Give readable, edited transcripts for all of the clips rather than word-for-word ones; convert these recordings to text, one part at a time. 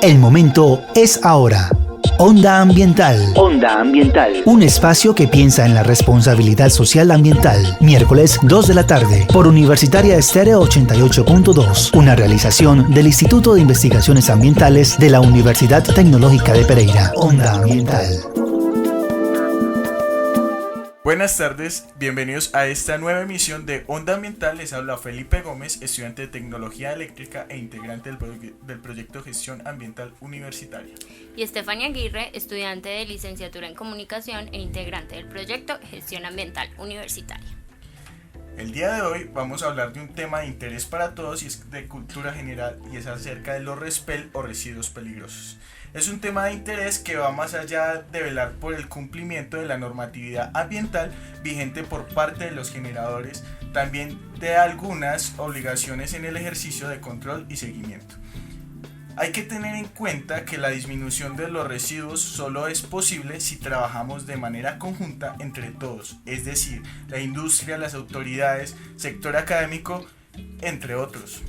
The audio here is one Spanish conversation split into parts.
El momento es ahora. Onda Ambiental. Onda Ambiental. Un espacio que piensa en la responsabilidad social ambiental. Miércoles 2 de la tarde por Universitaria Estéreo 88.2. Una realización del Instituto de Investigaciones Ambientales de la Universidad Tecnológica de Pereira. Onda Ambiental. Buenas tardes, bienvenidos a esta nueva emisión de Onda Ambiental. Les habla Felipe Gómez, estudiante de Tecnología Eléctrica e integrante del proyecto Gestión Ambiental Universitaria. Y Estefania Aguirre, estudiante de Licenciatura en Comunicación e integrante del proyecto Gestión Ambiental Universitaria. El día de hoy vamos a hablar de un tema de interés para todos y es de cultura general y es acerca de los RESPEL o residuos peligrosos. Es un tema de interés que va más allá de velar por el cumplimiento de la normatividad ambiental vigente por parte de los generadores, también de algunas obligaciones en el ejercicio de control y seguimiento. Hay que tener en cuenta que la disminución de los residuos solo es posible si trabajamos de manera conjunta entre todos, es decir, la industria, las autoridades, sector académico, entre otros.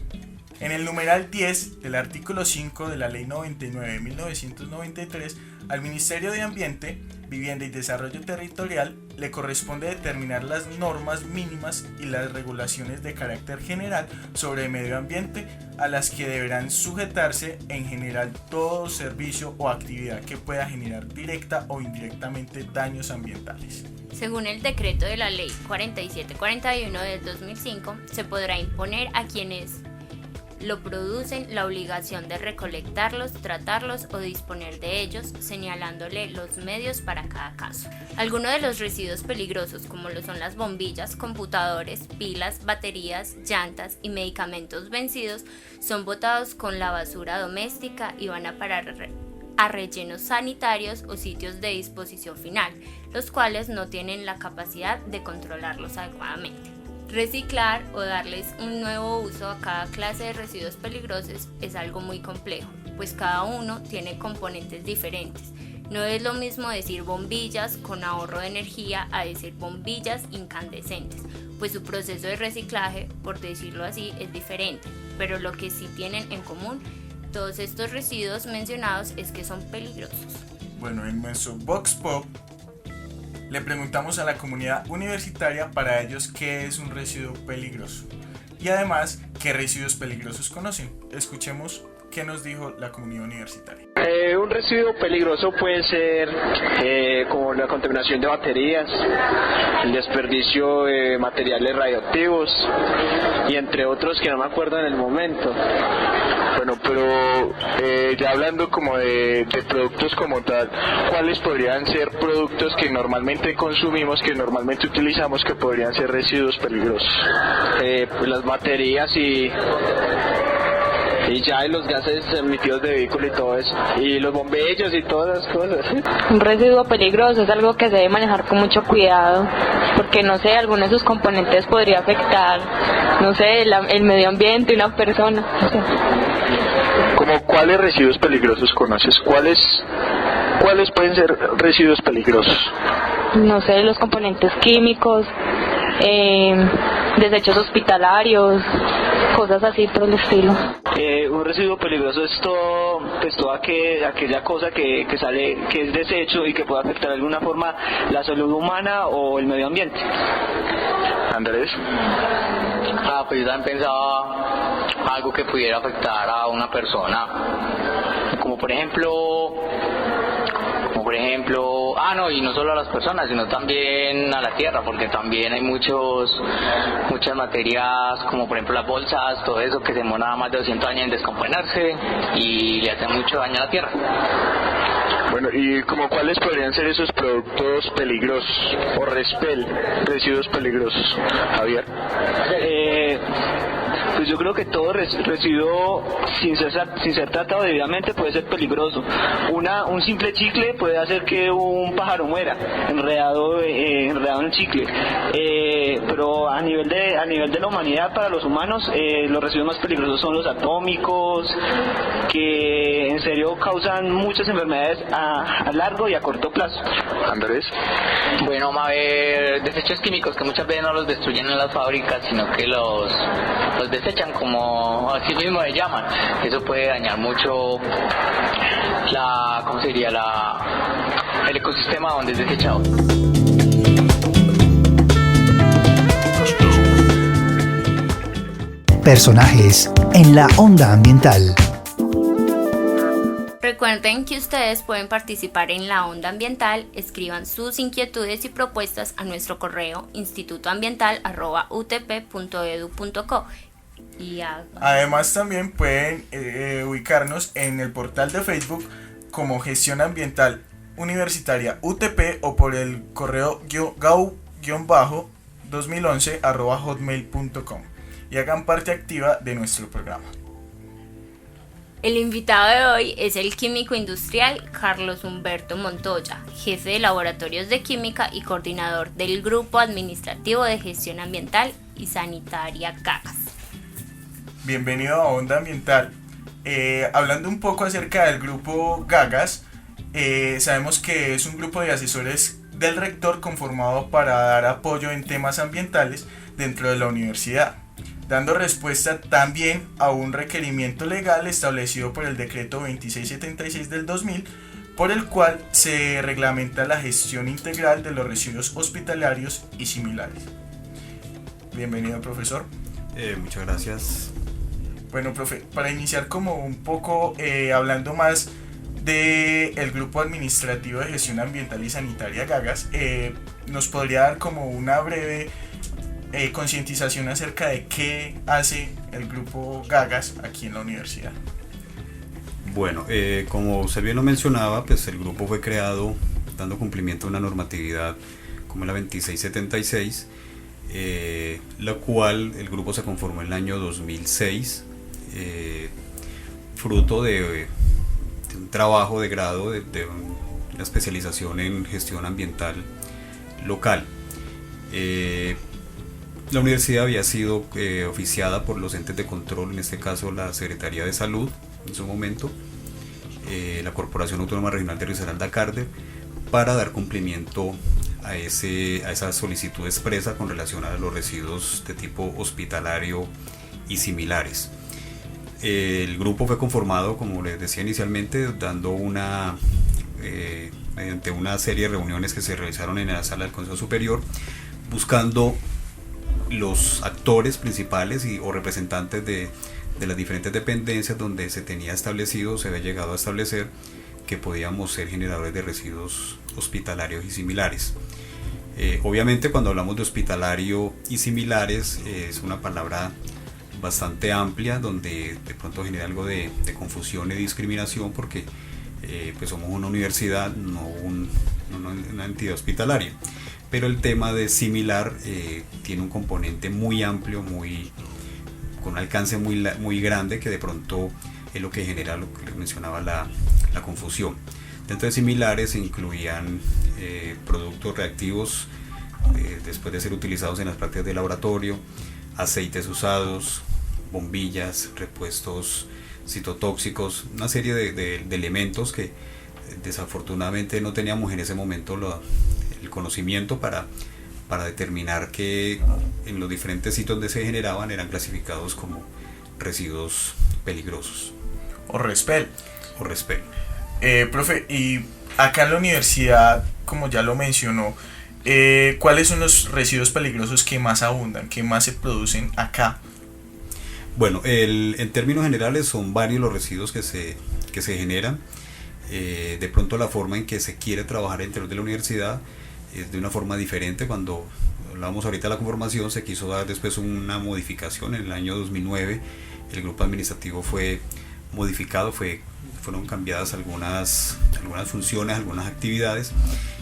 En el numeral 10 del artículo 5 de la Ley 99 de 1993, al Ministerio de Ambiente, Vivienda y Desarrollo Territorial le corresponde determinar las normas mínimas y las regulaciones de carácter general sobre el medio ambiente a las que deberán sujetarse en general todo servicio o actividad que pueda generar directa o indirectamente daños ambientales. Según el decreto de la Ley 4741 del 2005, se podrá imponer a quienes lo producen la obligación de recolectarlos, tratarlos o disponer de ellos, señalándole los medios para cada caso. Algunos de los residuos peligrosos, como lo son las bombillas, computadores, pilas, baterías, llantas y medicamentos vencidos, son botados con la basura doméstica y van a parar a rellenos sanitarios o sitios de disposición final, los cuales no tienen la capacidad de controlarlos adecuadamente. Reciclar o darles un nuevo uso a cada clase de residuos peligrosos es algo muy complejo, pues cada uno tiene componentes diferentes. No es lo mismo decir bombillas con ahorro de energía a decir bombillas incandescentes, pues su proceso de reciclaje, por decirlo así, es diferente, pero lo que sí tienen en común todos estos residuos mencionados es que son peligrosos. Bueno, en nuestro Vox Pop le preguntamos a la comunidad universitaria para ellos qué es un residuo peligroso y además qué residuos peligrosos conocen. Escuchemos qué nos dijo la comunidad universitaria. Un residuo peligroso puede ser como la contaminación de baterías, el desperdicio de materiales radioactivos y entre otros que no me acuerdo en el momento. Bueno, pero ya hablando como de productos como tal, ¿cuáles podrían ser productos que normalmente consumimos, que normalmente utilizamos, que podrían ser residuos peligrosos? Pues las baterías y ya los gases emitidos de vehículo y todo eso, y los bombillos y todas las cosas. Un residuo peligroso es algo que se debe manejar con mucho cuidado, porque no sé, alguno de sus componentes podría afectar, no sé, el medio ambiente y una persona, no sé. ¿Como cuáles residuos peligrosos conoces? ¿Cuáles pueden ser residuos peligrosos? No sé, los componentes químicos, desechos hospitalarios, cosas así por el estilo. Un residuo peligroso es toda aquella cosa que sale, que es desecho y que puede afectar de alguna forma la salud humana o el medio ambiente. Andrés. Pues yo también pensaba algo que pudiera afectar a una persona, como por ejemplo, y no solo a las personas, sino también a la tierra, porque también hay muchas materias, como por ejemplo las bolsas, todo eso que se demora más de 200 años en descomponerse y le hace mucho daño a la tierra. Bueno, ¿y como cuáles podrían ser esos productos peligrosos o residuos peligrosos, Javier? Pues yo creo que todo residuo sin ser tratado debidamente puede ser peligroso. Un simple chicle puede hacer que un pájaro muera enredado en el chicle. Pero a nivel de la humanidad, para los humanos, los residuos más peligrosos son los atómicos, que en serio causan muchas enfermedades a largo y a corto plazo. Andrés. Bueno, vamos a ver desechos químicos que muchas veces no los destruyen en las fábricas, sino que los desechan, como así mismo se llaman. Eso puede dañar mucho el ecosistema donde es desechado. Personajes en la onda ambiental. Recuerden que ustedes pueden participar en la onda ambiental, escriban sus inquietudes y propuestas a nuestro correo institutoambiental@utp.edu.co. Además también pueden ubicarnos en el portal de Facebook como Gestión Ambiental Universitaria UTP o por el correo gau-2011@hotmail.com y hagan parte activa de nuestro programa. El invitado de hoy es el químico industrial Carlos Humberto Montoya, jefe de laboratorios de química y coordinador del Grupo Administrativo de Gestión Ambiental y Sanitaria GAGAS. Bienvenido a Onda Ambiental. Hablando un poco acerca del Grupo GAGAS, sabemos que es un grupo de asesores del rector conformado para dar apoyo en temas ambientales dentro de la universidad, dando respuesta también a un requerimiento legal establecido por el decreto 2676 del 2000, por el cual se reglamenta la gestión integral de los residuos hospitalarios y similares. Bienvenido, profesor. Muchas gracias. Bueno, profe, para iniciar como un poco hablando más del Grupo Administrativo de Gestión Ambiental y Sanitaria GAGAS, ¿nos podría dar como una breve concientización acerca de qué hace el Grupo GAGAS aquí en la universidad? Bueno, como usted bien lo mencionaba, pues el grupo fue creado dando cumplimiento a una normatividad como la 2676, la cual el grupo se conformó en el año 2006, fruto de un trabajo de grado de una especialización en gestión ambiental local. La universidad había sido oficiada por los entes de control, en este caso la Secretaría de Salud en su momento, la Corporación Autónoma Regional de Risaralda-Carder, para dar cumplimiento a esa solicitud expresa con relación a los residuos de tipo hospitalario y similares. El grupo fue conformado, como les decía inicialmente, dando mediante una serie de reuniones que se realizaron en la sala del Consejo Superior, buscando los actores principales o representantes de las diferentes dependencias donde se tenía establecido, se había llegado a establecer que podíamos ser generadores de residuos hospitalarios y similares. Obviamente, cuando hablamos de hospitalario y similares, es una palabra bastante amplia, donde de pronto genera algo de confusión y discriminación, porque pues somos una universidad, no una entidad hospitalaria. Pero el tema de similar tiene un componente muy amplio, con un alcance muy grande, que de pronto es lo que genera lo que les mencionaba la confusión. Dentro de similares se incluían productos reactivos después de ser utilizados en las prácticas de laboratorio, aceites usados, bombillas, repuestos citotóxicos, una serie de elementos que desafortunadamente no teníamos en ese momento el conocimiento para determinar que en los diferentes sitios donde se generaban eran clasificados como residuos peligrosos. O RESPEL. Profe, y acá en la universidad, como ya lo mencionó, ¿cuáles son los residuos peligrosos que más abundan, que más se producen acá? Bueno, en términos generales son varios los residuos que se generan. De pronto la forma en que se quiere trabajar al interior de la universidad es de una forma diferente. Cuando hablamos ahorita de la conformación, se quiso dar después una modificación. En el año 2009 el grupo administrativo fue modificado, fueron cambiadas algunas funciones, algunas actividades,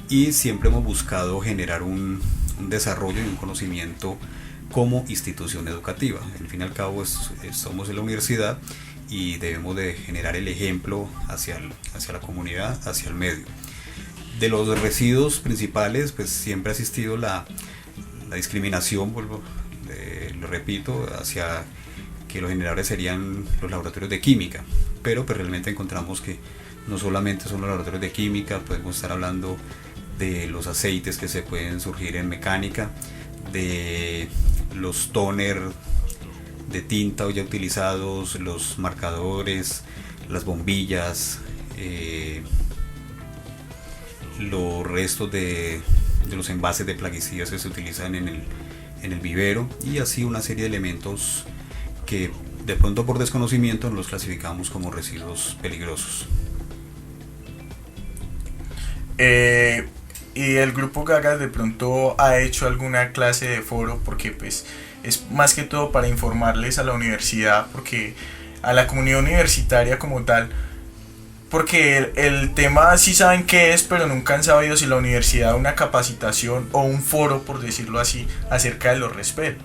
y siempre hemos buscado generar un desarrollo y un conocimiento como institución educativa. Al fin y al cabo somos en la universidad y debemos de generar el ejemplo hacia la comunidad, hacia el medio. De los residuos principales, pues siempre ha existido la discriminación, lo repito, hacia que los generadores serían los laboratorios de química, pero pues realmente encontramos que no solamente son los laboratorios de química, podemos estar hablando de los aceites que se pueden surgir en mecánica, de los tóner de tinta o ya utilizados, los marcadores, las bombillas, los restos de los envases de plaguicidas que se utilizan en el vivero, y así una serie de elementos que de pronto por desconocimiento los clasificamos como residuos peligrosos. Y el grupo Gaga de pronto ha hecho alguna clase de foro, porque pues es más que todo para informarles a la universidad, porque a la comunidad universitaria como tal, porque el tema sí saben qué es, pero nunca han sabido si la universidad da una capacitación o un foro, por decirlo así, acerca de los RESPEL.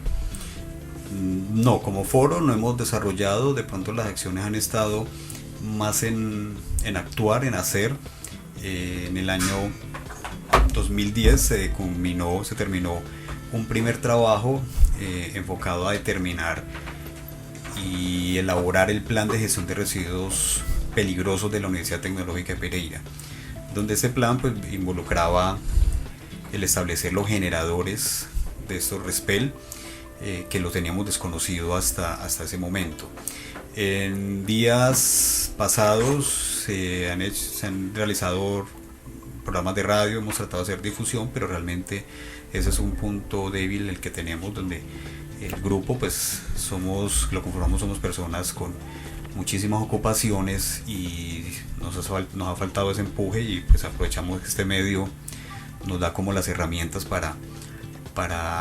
No, como foro no hemos desarrollado, de pronto las acciones han estado más en actuar, en hacer. En el año 2010 se terminó un primer trabajo enfocado a determinar y elaborar el plan de gestión de residuos peligrosos de la Universidad Tecnológica de Pereira, donde ese plan pues involucraba el establecer los generadores de estos RESPEL, que lo teníamos desconocido hasta ese momento. En días pasados se han realizado programas de radio, hemos tratado de hacer difusión, pero realmente ese es un punto débil el que tenemos, donde el grupo pues somos personas con muchísimas ocupaciones y nos ha faltado ese empuje, y pues aprovechamos que este medio nos da como las herramientas para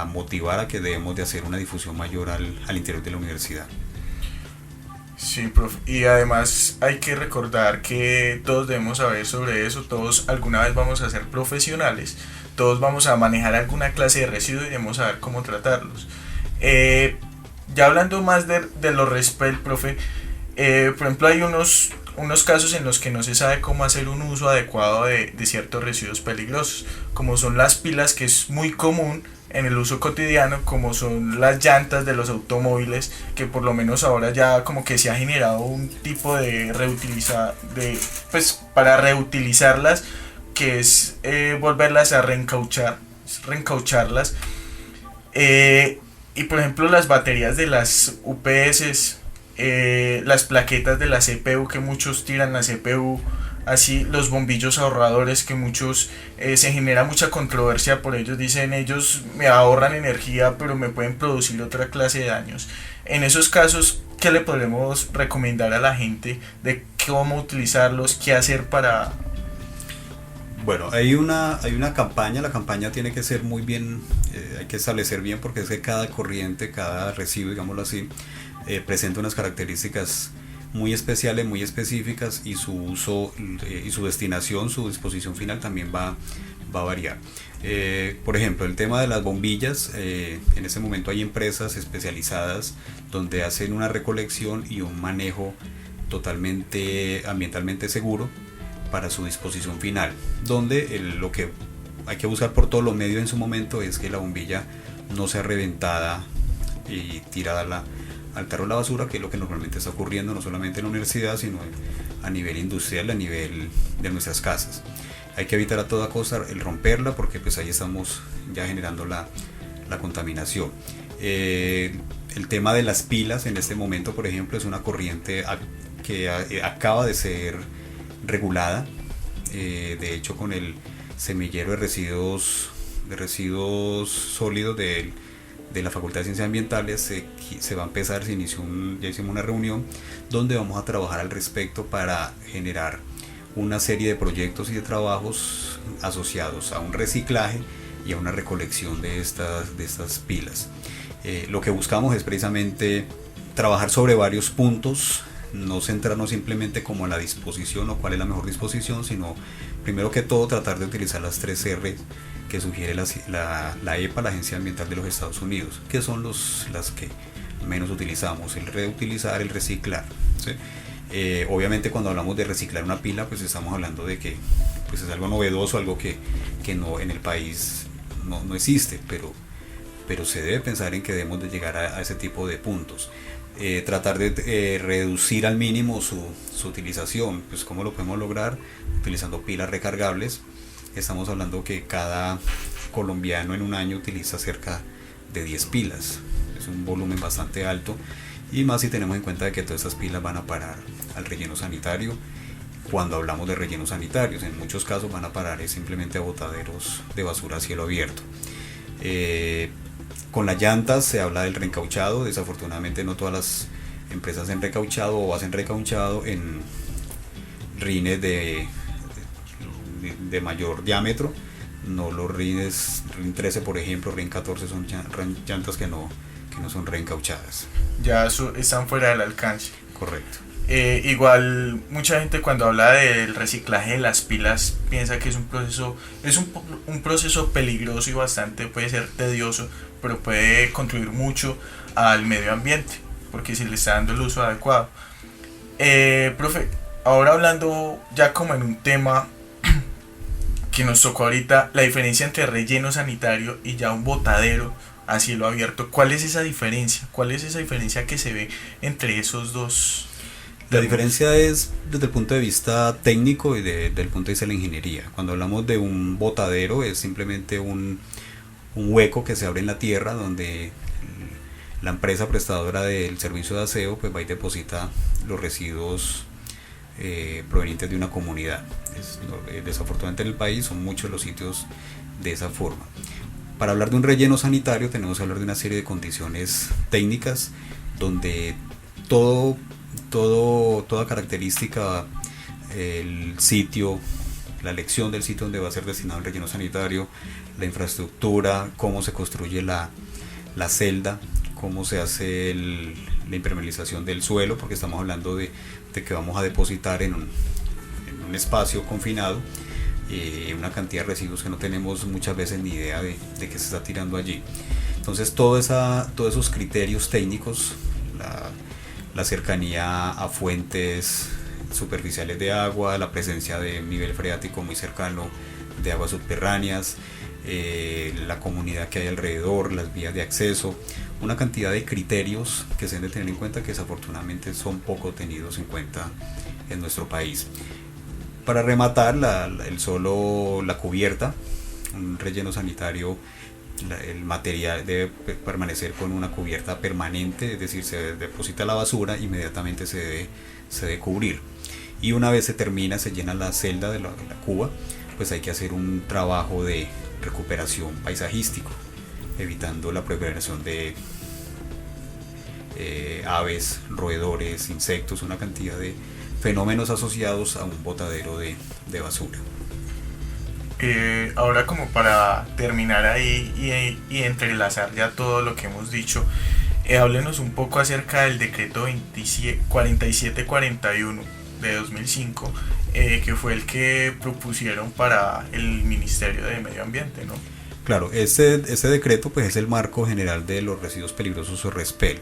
motivar a que debemos de hacer una difusión mayor al interior de la universidad. Sí, profe. Y además hay que recordar que todos debemos saber sobre eso, todos alguna vez vamos a ser profesionales, todos vamos a manejar alguna clase de residuos y debemos saber cómo tratarlos. Ya hablando más de los RESPEL, profe, por ejemplo hay unos casos en los que no se sabe cómo hacer un uso adecuado de ciertos residuos peligrosos, como son las pilas, que es muy común en el uso cotidiano, como son las llantas de los automóviles, que por lo menos ahora ya como que se ha generado un tipo de para reutilizarlas, que es volverlas a reencaucharlas. Y por ejemplo las baterías de las UPS, las plaquetas de la CPU, que muchos tiran la CPU, así los bombillos ahorradores, que muchos se genera mucha controversia por ellos, dicen ellos me ahorran energía pero me pueden producir otra clase de daños. En esos casos, ¿qué le podemos recomendar a la gente de cómo utilizarlos, qué hacer para...? Bueno, hay una campaña, la campaña tiene que ser muy bien, hay que establecer bien, porque es que cada corriente, cada residuo, digámoslo así, presenta unas características muy especiales, muy específicas, y su uso y su destinación, su disposición final también va a variar. Por ejemplo, el tema de las bombillas, en este momento hay empresas especializadas donde hacen una recolección y un manejo totalmente ambientalmente seguro para su disposición final, donde lo que hay que buscar por todos los medios en su momento es que la bombilla no sea reventada y tirada al tarro de la basura, que es lo que normalmente está ocurriendo no solamente en la universidad, sino a nivel industrial, a nivel de nuestras casas. Hay que evitar a toda costa el romperla, porque pues ahí estamos ya generando la contaminación. El tema de las pilas en este momento, por ejemplo, es una corriente que acaba de ser regulada. De hecho, con el semillero de residuos sólidos de la Facultad de Ciencias Ambientales se va a empezar, ya hicimos una reunión donde vamos a trabajar al respecto para generar una serie de proyectos y de trabajos asociados a un reciclaje y a una recolección de estas pilas. Lo que buscamos es precisamente trabajar sobre varios puntos, no centrarnos simplemente como en la disposición o cuál es la mejor disposición, sino primero que todo tratar de utilizar las 3 R que sugiere la EPA, la Agencia Ambiental de los Estados Unidos, que son las que menos utilizamos: el reutilizar, el reciclar, ¿sí? Obviamente cuando hablamos de reciclar una pila, pues estamos hablando de que pues es algo novedoso, algo que no en el país no existe, pero se debe pensar en que debemos de llegar a ese tipo de puntos. Tratar de reducir al mínimo su utilización. Pues ¿cómo lo podemos lograr? Utilizando pilas recargables. Estamos hablando que cada colombiano en un año utiliza cerca de 10 pilas. Es un volumen bastante alto, y más si tenemos en cuenta de que todas estas pilas van a parar al relleno sanitario. Cuando hablamos de rellenos sanitarios, en muchos casos van a parar simplemente a botaderos de basura a cielo abierto. Con las llantas se habla del reencauchado. Desafortunadamente no todas las empresas hacen recauchado o hacen recauchado en rines de mayor diámetro. No, los rines RIN 13 por ejemplo, RIN 14 son llantas que no son reencauchadas. Ya están fuera del alcance. Correcto. Igual mucha gente cuando habla del reciclaje de las pilas piensa que es un proceso peligroso y bastante puede ser tedioso, pero puede contribuir mucho al medio ambiente porque si le está dando el uso adecuado. Profe, ahora hablando ya como en un tema que nos tocó ahorita, la diferencia entre relleno sanitario y ya un botadero a cielo abierto, ¿cuál es esa diferencia? ¿Cuál es esa diferencia que se ve entre esos dos? La diferencia es desde el punto de vista técnico y desde el punto de vista de la ingeniería. Cuando hablamos de un botadero es simplemente un hueco que se abre en la tierra donde la empresa prestadora del servicio de aseo pues va y deposita los residuos provenientes de una comunidad. Desafortunadamente en el país son muchos los sitios de esa forma. Para hablar de un relleno sanitario tenemos que hablar de una serie de condiciones técnicas donde toda característica, el sitio, la elección del sitio donde va a ser destinado el relleno sanitario, la infraestructura, cómo se construye la celda, cómo se hace la impermeabilización del suelo, porque estamos hablando de que vamos a depositar en un espacio confinado una cantidad de residuos que no tenemos muchas veces ni idea de que se está tirando allí. Entonces todos esos criterios técnicos, la cercanía a fuentes superficiales de agua, la presencia de nivel freático muy cercano de aguas subterráneas, la comunidad que hay alrededor, las vías de acceso, una cantidad de criterios que se deben de tener en cuenta que desafortunadamente son poco tenidos en cuenta en nuestro país. Para rematar, la cubierta, un relleno sanitario, el material debe permanecer con una cubierta permanente, es decir, se deposita la basura, inmediatamente se debe cubrir. Y una vez se llena la celda de la cuba, pues hay que hacer un trabajo de recuperación paisajístico, evitando la proliferación de aves, roedores, insectos, una cantidad de fenómenos asociados a un botadero de basura. Ahora como para terminar ahí y entrelazar ya todo lo que hemos dicho, háblenos un poco acerca del decreto 4741 de 2005, que fue el que propusieron para el Ministerio de Medio Ambiente, ¿no? Claro, ese decreto pues es el marco general de los residuos peligrosos o RESPEL.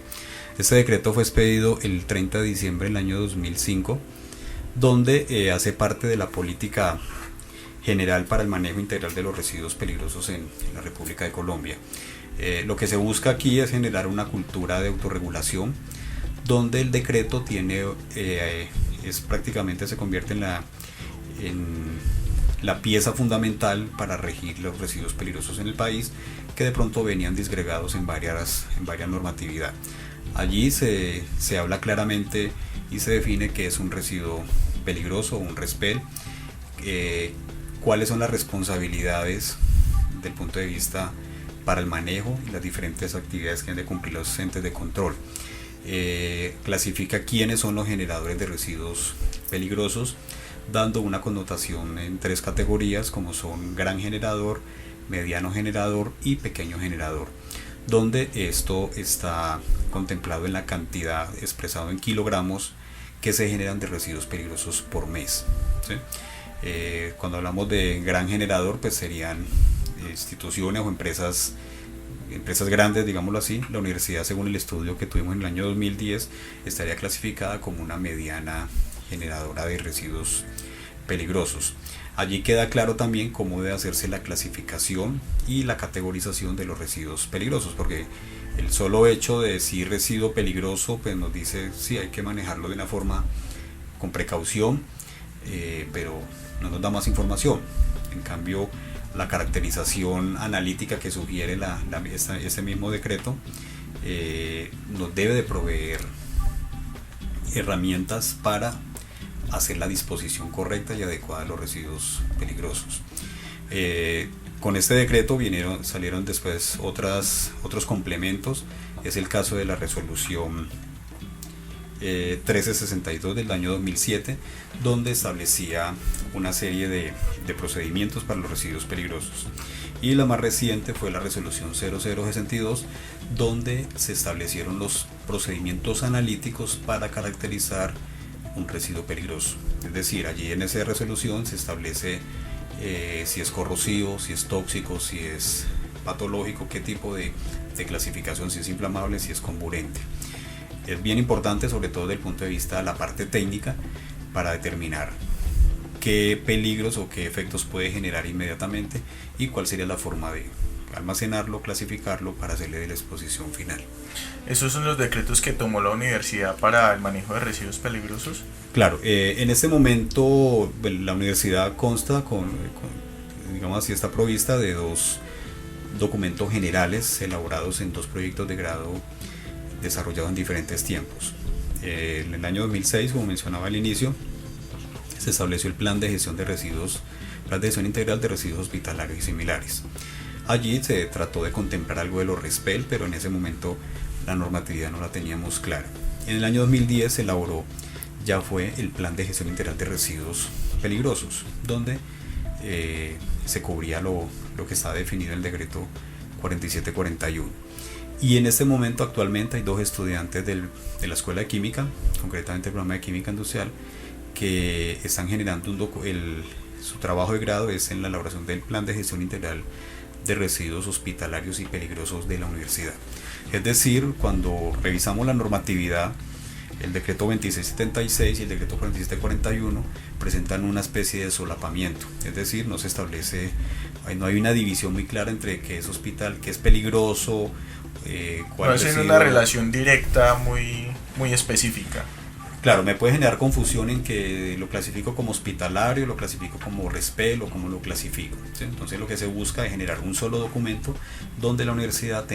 Este decreto fue expedido el 30 de diciembre del año 2005, donde hace parte de la política general para el manejo integral de los residuos peligrosos en la República de Colombia. Lo que se busca aquí es generar una cultura de autorregulación, donde el decreto prácticamente se convierte en la pieza fundamental para regir los residuos peligrosos en el país, que de pronto venían disgregados en varias normatividades. Allí se habla claramente y se define qué es un residuo peligroso o un RESPEL, cuáles son las responsabilidades del punto de vista para el manejo y las diferentes actividades que han de cumplir los entes de control. Clasifica quiénes son los generadores de residuos peligrosos, dando una connotación en 3 categorías como son gran generador, mediano generador y pequeño generador, donde esto está contemplado en la cantidad expresado en kilogramos que se generan de residuos peligrosos por mes, ¿sí? Cuando hablamos de gran generador, pues serían instituciones o empresas grandes, digámoslo así. La universidad, según el estudio que tuvimos en el año 2010, estaría clasificada como una mediana generadora de residuos peligrosos. Allí queda claro también cómo debe hacerse la clasificación y la categorización de los residuos peligrosos, porque el solo hecho de decir residuo peligroso pues nos dice sí, hay que manejarlo de una forma con precaución, pero no nos da más información. En cambio, la caracterización analítica que sugiere este mismo decreto nos debe de proveer herramientas para hacer la disposición correcta y adecuada de los residuos peligrosos. Con este decreto salieron después otros complementos. Es el caso de la resolución 1362 del año 2007, donde establecía una serie de procedimientos para los residuos peligrosos. Y la más reciente fue la resolución 0062, donde se establecieron los procedimientos analíticos para caracterizar un residuo peligroso. Es decir, allí en esa resolución se establece si es corrosivo, si es tóxico, si es patológico, qué tipo de clasificación, si es inflamable, si es comburente. Es bien importante, sobre todo desde el punto de vista de la parte técnica, para determinar qué peligros o qué efectos puede generar inmediatamente y cuál sería la forma de almacenarlo, clasificarlo para hacerle de la exposición final. ¿Esos son los decretos que tomó la universidad para el manejo de residuos peligrosos? Claro, en este momento la universidad consta digamos así, está provista de 2 documentos generales elaborados en 2 proyectos de grado desarrollados en diferentes tiempos. En el año 2006, como mencionaba al inicio, se estableció el plan de gestión de residuos, plan de gestión integral de residuos hospitalarios y similares. Allí se trató de contemplar algo de los RESPEL, pero en ese momento la normatividad no la teníamos clara. En el año 2010 se elaboró, ya fue el plan de gestión integral de residuos peligrosos, donde se cubría lo que está definido en el decreto 4741. Y en este momento actualmente hay 2 estudiantes de la Escuela de Química, concretamente el programa de Química Industrial, que están generando su trabajo de grado es en la elaboración del plan de gestión integral de residuos hospitalarios y peligrosos de la universidad. Es decir, cuando revisamos la normatividad, el decreto 2676 y el decreto 4741 presentan una especie de solapamiento, es decir, no se establece, no hay una división muy clara entre qué es hospital, qué es peligroso, no es una relación directa muy específica. Claro, me puede generar confusión en que lo clasifico como hospitalario, lo clasifico como RESPEL o como lo clasifico, ¿sí? Entonces lo que se busca es generar un solo documento donde la universidad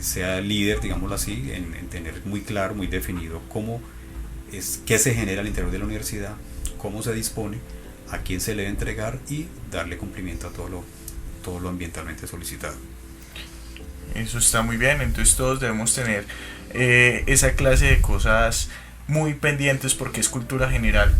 sea líder, digámoslo así, en tener muy claro, muy definido qué se genera al interior de la universidad, cómo se dispone, a quién se le debe entregar y darle cumplimiento a todo lo ambientalmente solicitado. Eso está muy bien, entonces todos debemos tener esa clase de cosas muy pendientes porque es cultura general.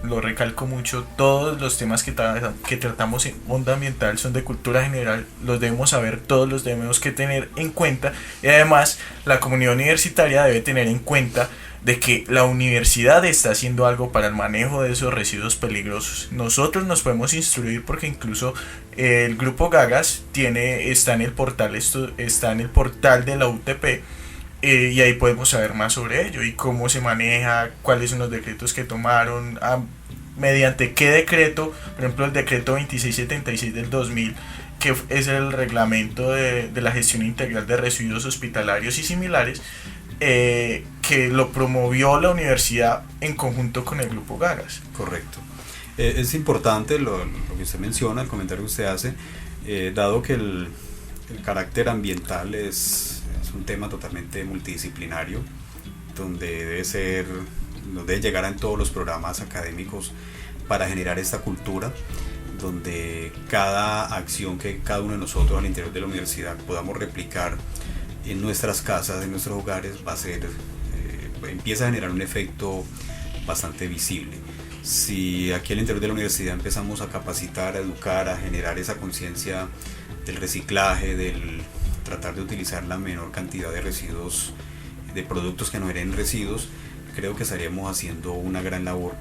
Lo recalco mucho, todos los temas que tratamos en Onda Ambiental son de cultura general, los debemos saber, todos los debemos que tener en cuenta, y además la comunidad universitaria debe tener en cuenta de que la universidad está haciendo algo para el manejo de esos residuos peligrosos. Nosotros nos podemos instruir porque incluso el grupo Gagas está en el portal de la UTP, y ahí podemos saber más sobre ello y cómo se maneja, cuáles son los decretos que tomaron, mediante qué decreto, por ejemplo el decreto 2676 del 2000, que es el reglamento de la gestión integral de residuos hospitalarios y similares, que lo promovió la universidad en conjunto con el grupo Gagas. Correcto. Es importante lo que usted menciona, el comentario que usted hace, dado que el carácter ambiental es un tema totalmente multidisciplinario, donde debe llegar en todos los programas académicos para generar esta cultura, donde cada acción que cada uno de nosotros al interior de la universidad podamos replicar en nuestras casas, en nuestros hogares, empieza a generar un efecto bastante visible. Si aquí al interior de la universidad empezamos a capacitar, a educar, a generar esa conciencia del reciclaje, del tratar de utilizar la menor cantidad de residuos, de productos que no generen residuos, creo que estaríamos haciendo una gran labor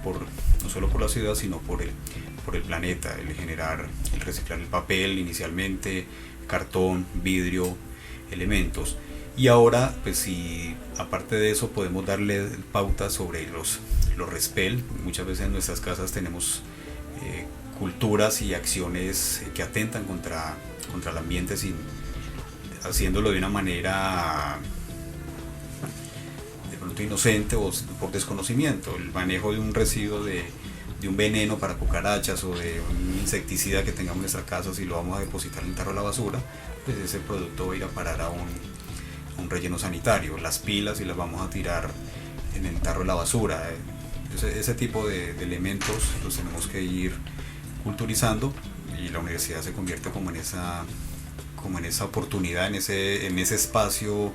no solo por la ciudad, sino por el planeta, el reciclar el papel inicialmente, cartón, vidrio, elementos. Y ahora, pues si aparte de eso podemos darle pautas sobre los RESPEL, muchas veces en nuestras casas tenemos culturas y acciones que atentan contra el ambiente haciéndolo de una manera de pronto inocente o por desconocimiento. El manejo de un residuo de un veneno para cucarachas o de un insecticida que tengamos en nuestra casa, si lo vamos a depositar en el tarro de la basura, pues ese producto va a ir a parar a un relleno sanitario. Las pilas, si las vamos a tirar en el tarro de la basura. Ese tipo de elementos los tenemos que ir culturizando, y la universidad se convierte como en esa oportunidad, en ese espacio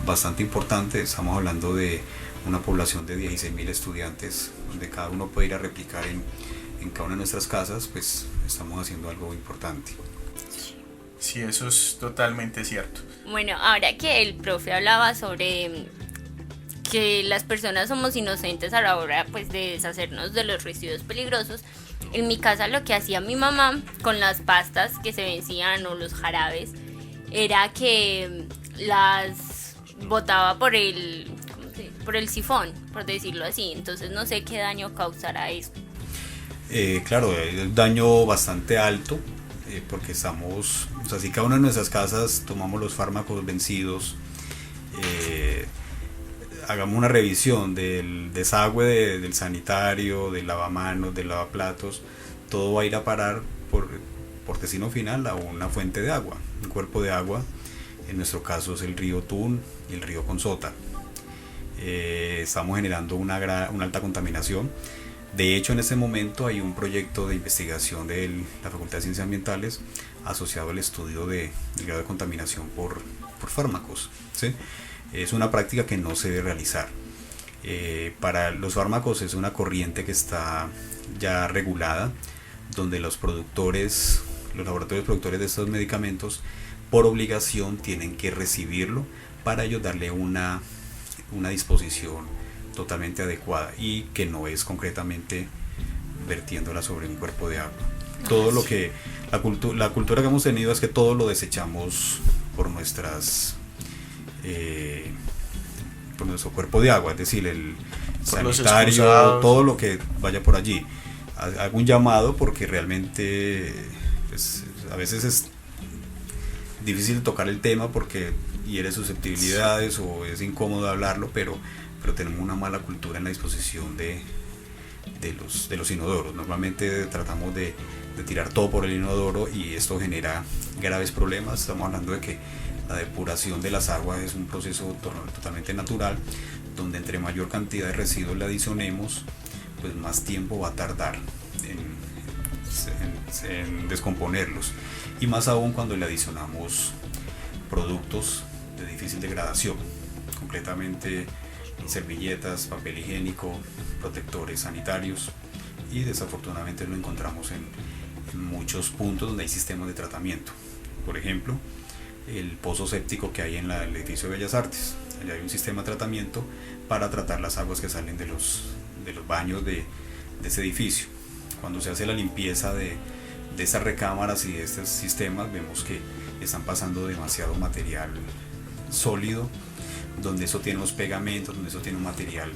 bastante importante. Estamos hablando de una población de 16.000 estudiantes, donde cada uno puede ir a replicar en cada una de nuestras casas. Pues estamos haciendo algo importante. Sí, eso es totalmente cierto. Bueno, ahora que el profe hablaba sobre que las personas somos inocentes a la hora pues de deshacernos de los residuos peligrosos, en mi casa lo que hacía mi mamá con las pastas que se vencían o los jarabes era que las botaba por el sifón, por decirlo así. Entonces no sé qué daño causará eso. Claro, es un daño bastante alto, porque si cada una de nuestras casas tomamos los fármacos vencidos, hagamos una revisión del desagüe del sanitario, del lavamanos, del lavaplatos, todo va a ir a parar por destino final a una fuente de agua, un cuerpo de agua. En nuestro caso es el río Tun y el río Consota. Estamos generando una alta contaminación. De hecho, en este momento hay un proyecto de investigación de la Facultad de Ciencias Ambientales asociado al estudio del grado de contaminación por fármacos, ¿sí? Es una práctica que no se debe realizar. Para los fármacos es una corriente que está ya regulada, donde los laboratorios productores de estos medicamentos por obligación tienen que recibirlo para ellos darle una disposición totalmente adecuada, y que no es concretamente vertiéndola sobre un cuerpo de agua. Todo lo que la cultura que hemos tenido es que todo lo desechamos por nuestro cuerpo de agua, es decir, el sanitario, todo lo que vaya por allí. Hago un llamado porque realmente pues, a veces es difícil tocar el tema porque hiere susceptibilidades o es incómodo hablarlo, pero tenemos una mala cultura en la disposición de los inodoros. Normalmente tratamos de tirar todo por el inodoro, y esto genera graves problemas. Estamos hablando de que la depuración de las aguas es un proceso totalmente natural, donde entre mayor cantidad de residuos le adicionemos, pues más tiempo va a tardar en descomponerlos, y más aún cuando le adicionamos productos de difícil degradación, concretamente servilletas, papel higiénico, protectores sanitarios, y desafortunadamente lo encontramos en muchos puntos donde hay sistemas de tratamiento. Por ejemplo, el pozo séptico que hay en el edificio de Bellas Artes. Allá hay un sistema de tratamiento para tratar las aguas que salen de los baños de ese edificio. Cuando se hace la limpieza de estas recámaras y de estos sistemas, vemos que están pasando demasiado material sólido, donde eso tiene unos pegamentos, donde eso tiene un material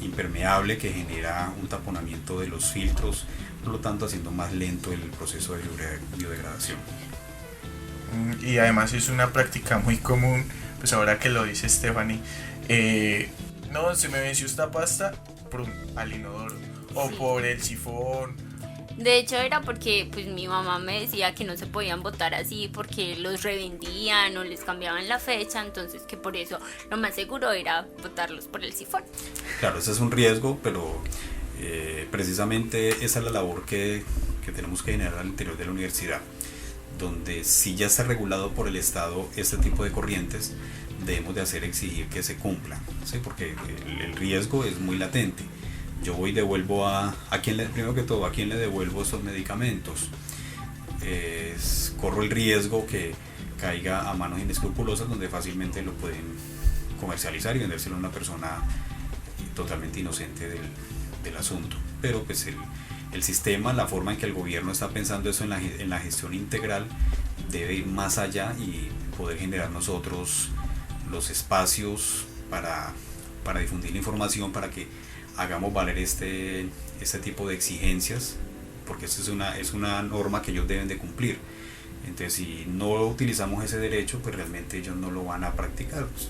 impermeable que genera un taponamiento de los filtros, por lo tanto haciendo más lento el proceso de biodegradación. Y además es una práctica muy común, pues ahora que lo dice Stephanie, no, se me venció esta pasta al inodoro, o por el sifón. De hecho era porque pues mi mamá me decía que no se podían botar así porque los revendían o les cambiaban la fecha, entonces que por eso lo más seguro era botarlos por el sifón. Claro, ese es un riesgo, pero precisamente esa es la labor que tenemos que generar al interior de la universidad, donde si ya está regulado por el Estado este tipo de corrientes, debemos de exigir que se cumplan, ¿sí? Porque el riesgo es muy latente. Yo voy y devuelvo primero que todo, ¿a quién le devuelvo estos medicamentos? Corro el riesgo que caiga a manos inescrupulosas, donde fácilmente lo pueden comercializar y vendérselo a una persona totalmente inocente del asunto. Pero pues el sistema, la forma en que el gobierno está pensando eso en la gestión integral, debe ir más allá y poder generar nosotros los espacios para difundir la información, para que hagamos valer este tipo de exigencias, porque esto es una norma que ellos deben de cumplir. Entonces, si no utilizamos ese derecho, pues realmente ellos no lo van a practicar. Pues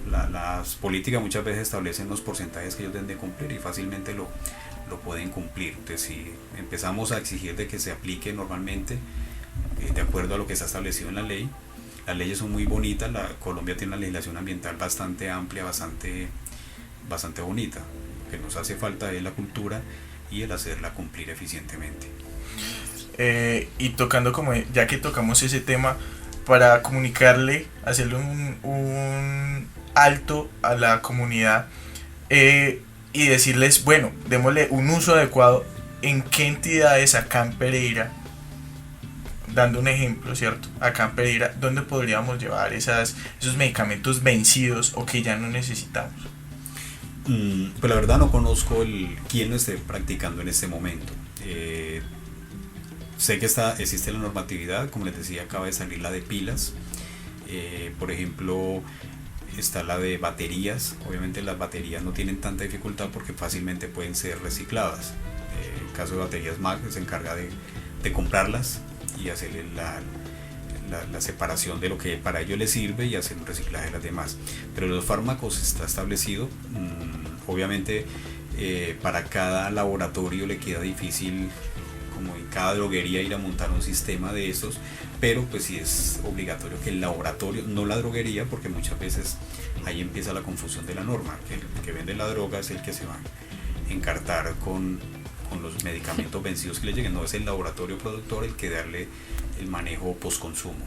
las políticas muchas veces establecen los porcentajes que ellos deben de cumplir y fácilmente lo pueden cumplir. Entonces, si empezamos a exigir de que se aplique normalmente de acuerdo a lo que está establecido en la ley, las leyes son muy bonitas, Colombia tiene una legislación ambiental bastante amplia, bastante bonita. Lo que nos hace falta es la cultura y el hacerla cumplir eficientemente. Y tocando, como ya que tocamos ese tema, para comunicarle, hacerle un alto a la comunidad y decirles, bueno, démosle un uso adecuado. ¿En qué entidades acá en Pereira, dando un ejemplo, ¿cierto? Acá en Pereira, ¿dónde podríamos llevar esos medicamentos vencidos o que ya no necesitamos? Pues la verdad no conozco quién lo esté practicando en este momento. Sé que existe la normatividad, como les decía, acaba de salir la de pilas. Por ejemplo, está la de baterías. Obviamente las baterías no tienen tanta dificultad porque fácilmente pueden ser recicladas. En caso de baterías MAC se encarga de comprarlas y hacerle la separación de lo que para ello les sirve y hacer un reciclaje de las demás. Pero los fármacos está establecido. Obviamente para cada laboratorio le queda difícil, como en cada droguería, ir a montar un sistema de estos, pero pues sí es obligatorio que el laboratorio, no la droguería, porque muchas veces ahí empieza la confusión de la norma, que el que vende la droga es el que se va a encartar con los medicamentos vencidos que le lleguen, no es el laboratorio productor el que darle el manejo postconsumo.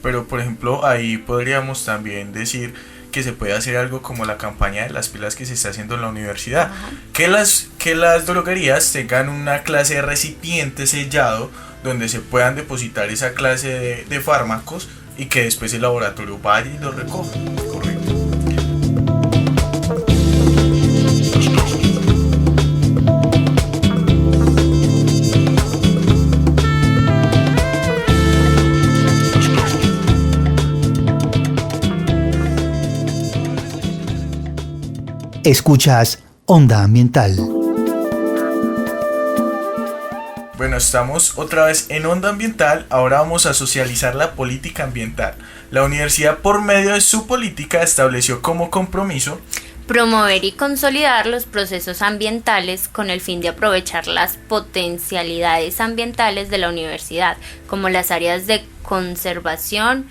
Pero por ejemplo ahí podríamos también decir que se puede hacer algo como la campaña de las pilas que se está haciendo en la universidad. Que las droguerías tengan una clase de recipiente sellado donde se puedan depositar esa clase de fármacos y que después el laboratorio vaya y lo recoja. Correcto. Escuchas Onda Ambiental. Bueno, estamos otra vez en Onda Ambiental. Ahora vamos a socializar la política ambiental. La universidad, por medio de su política, estableció como compromiso promover y consolidar los procesos ambientales con el fin de aprovechar las potencialidades ambientales de la universidad, como las áreas de conservación,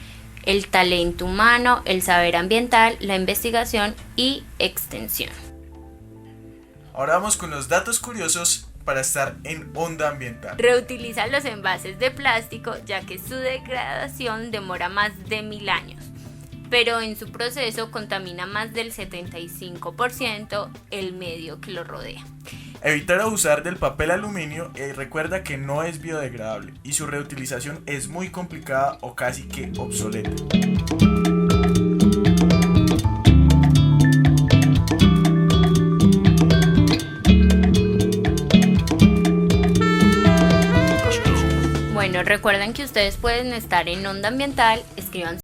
el talento humano, el saber ambiental, la investigación y extensión. Ahora vamos con los datos curiosos para estar en Onda Ambiental. Reutiliza los envases de plástico, ya que su degradación demora más de 1000 años, pero en su proceso contamina más del 75% el medio que lo rodea. Evitar abusar del papel aluminio, recuerda que no es biodegradable y su reutilización es muy complicada o casi que obsoleta. Bueno, recuerden que ustedes pueden estar en Onda Ambiental, escriban